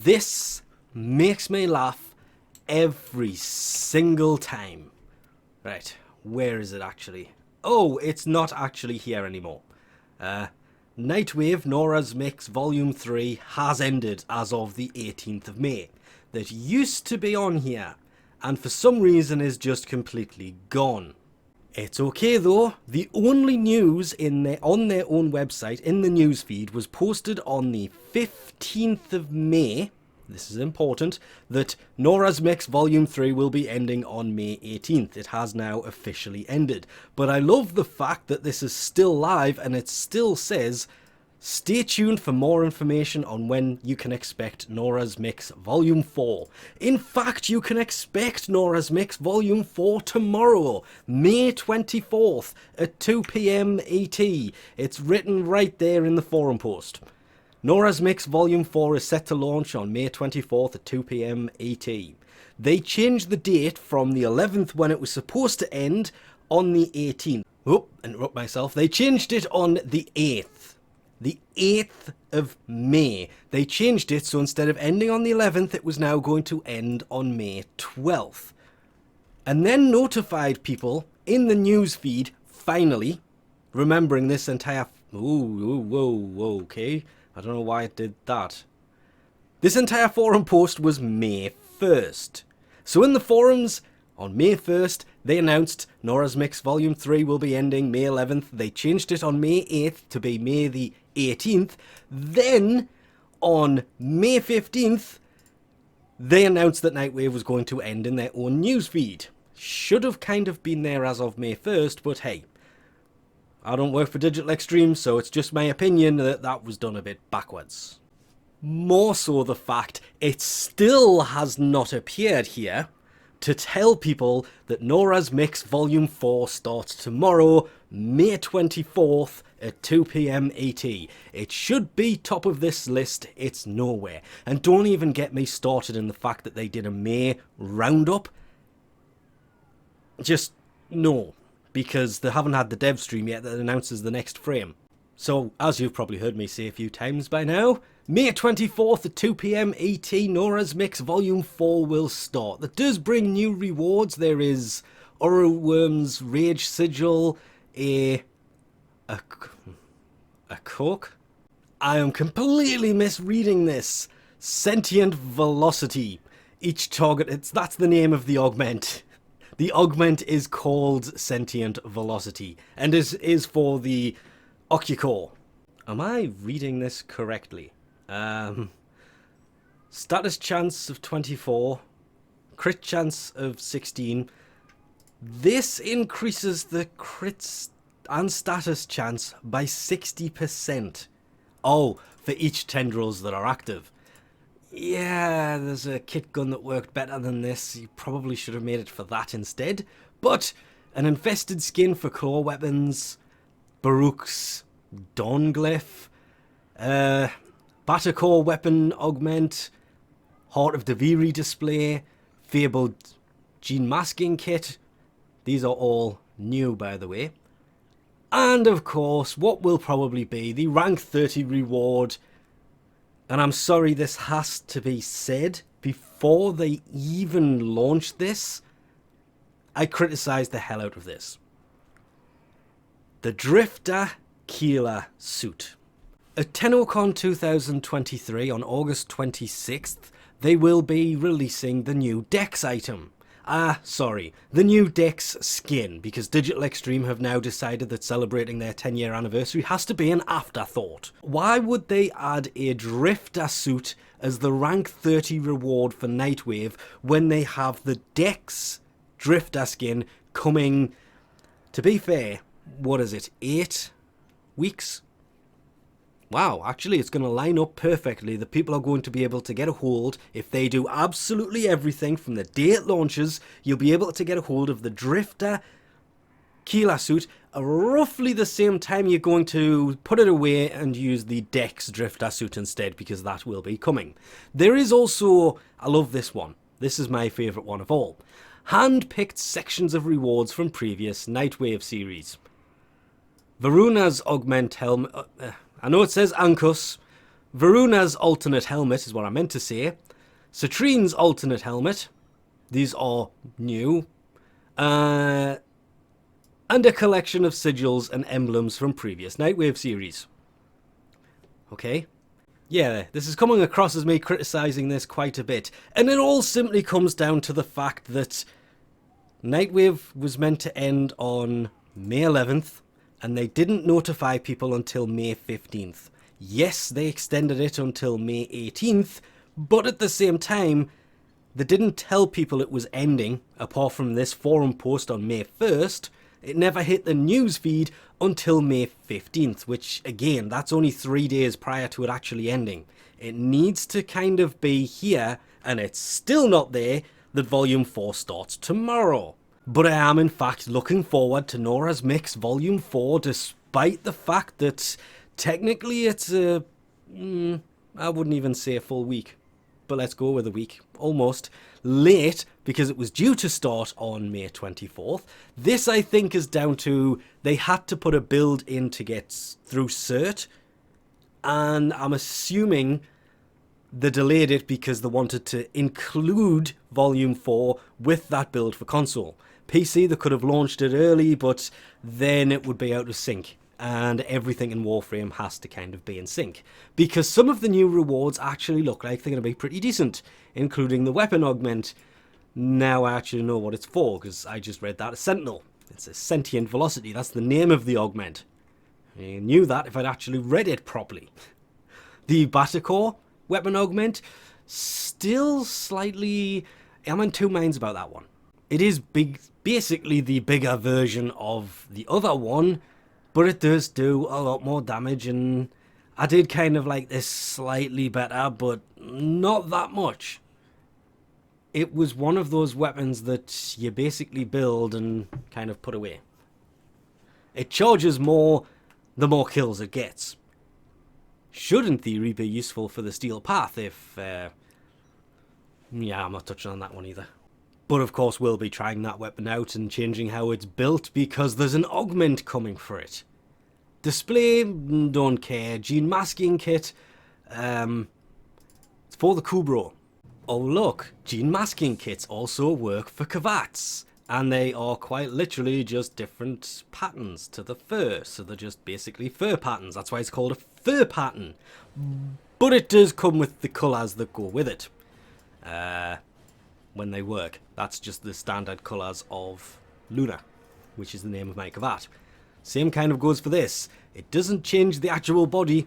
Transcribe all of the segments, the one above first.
This makes me laugh every single time. Right, where is it actually? Oh, it's not actually here anymore. Nightwave Nora's Mix Volume 3 has ended as of the 18th of May. That used to be on here, and for some reason is just completely gone. It's okay though, the only news on their own website in the newsfeed was posted on the 15th of May, this is important, that Nora's Mix Volume 3 will be ending on May 18th. It has now officially ended. But I love the fact that this is still live and it still says, stay tuned for more information on when you can expect Nora's Mix Volume 4. In fact, you can expect Nora's Mix Volume 4 tomorrow, May 24th at 2 PM ET. It's written right there in the forum post. Nora's Mix Volume 4 is set to launch on May 24th at 2 PM ET. They changed the date from the 11th when it was supposed to end on the 18th. Oh, interrupt myself. They changed it on the 8th. The 8th of May. They changed it, so instead of ending on the 11th, it was now going to end on May 12th. And then notified people in the news feed, finally, remembering this entire... Whoa, okay. I don't know why it did that. This entire forum post was May 1st. So in the forums, on May 1st, they announced Nora's Mix Volume 3 will be ending May 11th. They changed it on May 8th to be May the 18th. Then, on May 15th, they announced that Nightwave was going to end in their own newsfeed. Should have kind of been there as of May 1st, but hey. I don't work for Digital Extreme, so it's just my opinion that that was done a bit backwards. More so the fact it still has not appeared here to tell people that Nora's Mix Volume 4 starts tomorrow, May 24th at 2 PM ET. It should be top of this list, it's nowhere. And don't even get me started in the fact that they did a May roundup. Just no. Because they haven't had the dev stream yet that announces the next frame. So, as you've probably heard me say a few times by now, May 24th at 2 PM ET, Nora's Mix Volume 4 will start. That does bring new rewards. There is Worm's Rage Sigil, a Coke? I am completely misreading this. Sentient Velocity. Each target, that's the name of the augment. The augment is called Sentient Velocity, and is for the Occucore. Am I reading this correctly? Status chance of 24, crit chance of 16. This increases the crits and status chance by 60%. Oh, for each tendrils that are active. Yeah, there's a kit gun that worked better than this. You probably should have made it for that instead. But an infested skin for claw weapons, Baruch's Dawnglyph, Battercore weapon augment, Heart of Deviri display, Fabled Gene masking kit. These are all new, by the way. And of course, what will probably be the rank 30 reward. And I'm sorry, this has to be said, before they even launched this, I criticised the hell out of this. The Drifter Keeler suit. At TennoCon 2023 on August 26th, they will be releasing the new Dex item. The new Dex skin, because Digital Extreme have now decided that celebrating their 10-year anniversary has to be an afterthought. Why would they add a Drifter suit as the rank 30 reward for Nightwave when they have the Dex Drifter skin coming, to be fair, what is it, 8 weeks? Wow, actually it's going to line up perfectly. The people are going to be able to get a hold, if they do absolutely everything from the day it launches, you'll be able to get a hold of the Drifter Keeler suit at roughly the same time you're going to put it away and use the Dex Drifter suit instead, because that will be coming. There is also, I love this one, this is my favourite one of all, hand-picked sections of rewards from previous Nightwave series. Varuna's Augment Helmet... I know it says Ankus, Varuna's alternate helmet is what I meant to say. Citrine's alternate helmet. These are new. And a collection of sigils and emblems from previous Nightwave series. Okay. Yeah, this is coming across as me criticising this quite a bit. And it all simply comes down to the fact that Nightwave was meant to end on May 11th, and they didn't notify people until May 15th. Yes, they extended it until May 18th, but at the same time, they didn't tell people it was ending, apart from this forum post on May 1st. It never hit the news feed until May 15th, which, again, that's only 3 days prior to it actually ending. It needs to kind of be here, and it's still not there, that Volume 4 starts tomorrow. But I am, in fact, looking forward to Nora's Mix Volume 4, despite the fact that technically it's a... I wouldn't even say a full week. But let's go with a week. Almost. Late, because it was due to start on May 24th. This, I think, is down to they had to put a build in to get through cert. And I'm assuming they delayed it because they wanted to include Volume 4 with that build for console. PC, they could have launched it early, but then it would be out of sync. And everything in Warframe has to kind of be in sync. Because some of the new rewards actually look like they're going to be pretty decent, including the weapon augment. Now I actually know what it's for, because I just read that as Sentinel. It's a sentient velocity, that's the name of the augment. I knew that if I'd actually read it properly. The Batacore weapon augment, still slightly... I'm in two minds about that one. It is basically the bigger version of the other one, but it does do a lot more damage, and I did kind of like this slightly better, but not that much. It was one of those weapons that you basically build and kind of put away. It charges more the more kills it gets. Should, in theory, be useful for the Steel Path if... yeah, I'm not touching on that one either. But of course we'll be trying that weapon out and changing how it's built because there's an augment coming for it. Display, don't care. Gene masking kit, it's for the Kubro. Oh look, gene masking kits also work for Kavats. And they are quite literally just different patterns to the fur. So they're just basically fur patterns. That's why it's called a fur pattern. But it does come with the colours that go with it. When they work. That's just the standard colours of Luna, which is the name of my Kavat. Same kind of goes for this. It doesn't change the actual body.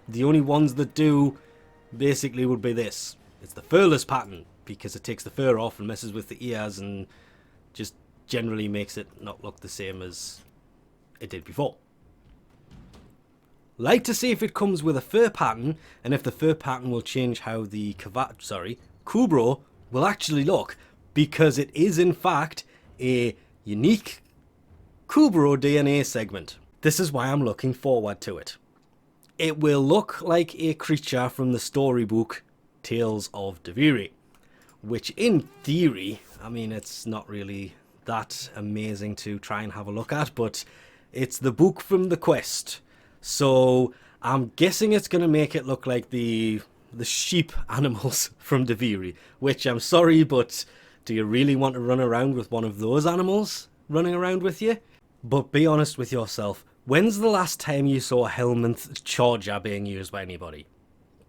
The only ones that do basically would be this. It's the furless pattern, because it takes the fur off and messes with the ears and just generally makes it not look the same as it did before. Like to see if it comes with a fur pattern, and if the fur pattern will change how the Kubro will actually look, because it is in fact a unique Kubro DNA segment. This is why I'm looking forward to it. It will look like a creature from the storybook Tales of Deviri, which in theory, I mean, it's not really that amazing to try and have a look at, but it's the book from the quest. So I'm guessing it's going to make it look like the sheep animals from Deviri, which I'm sorry, but do you really want to run around with one of those animals running around with you? But be honest with yourself, when's the last time you saw a Helminth Charger being used by anybody?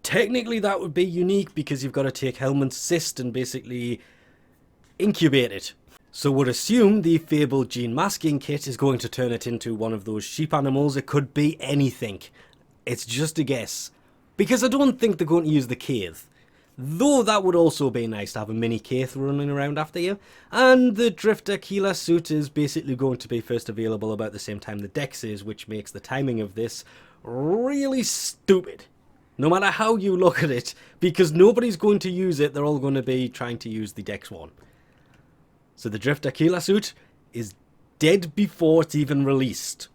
Technically that would be unique because you've got to take Helminth's cyst and basically incubate it. So would assume the fabled gene masking kit is going to turn it into one of those sheep animals. It could be anything. It's just a guess. Because I don't think they're going to use the Kaith. Though that would also be nice to have a mini Kaith running around after you. And the Drifter Keeler suit is basically going to be first available about the same time the Dex is, which makes the timing of this really stupid. No matter how you look at it, because nobody's going to use it, they're all going to be trying to use the Dex one. So the Drifter Keeler suit is dead before it's even released.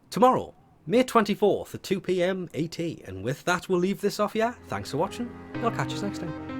Tomorrow, May 24th at 2 PM ET. And with that, we'll leave this off here. Thanks for watching. I'll catch you next time.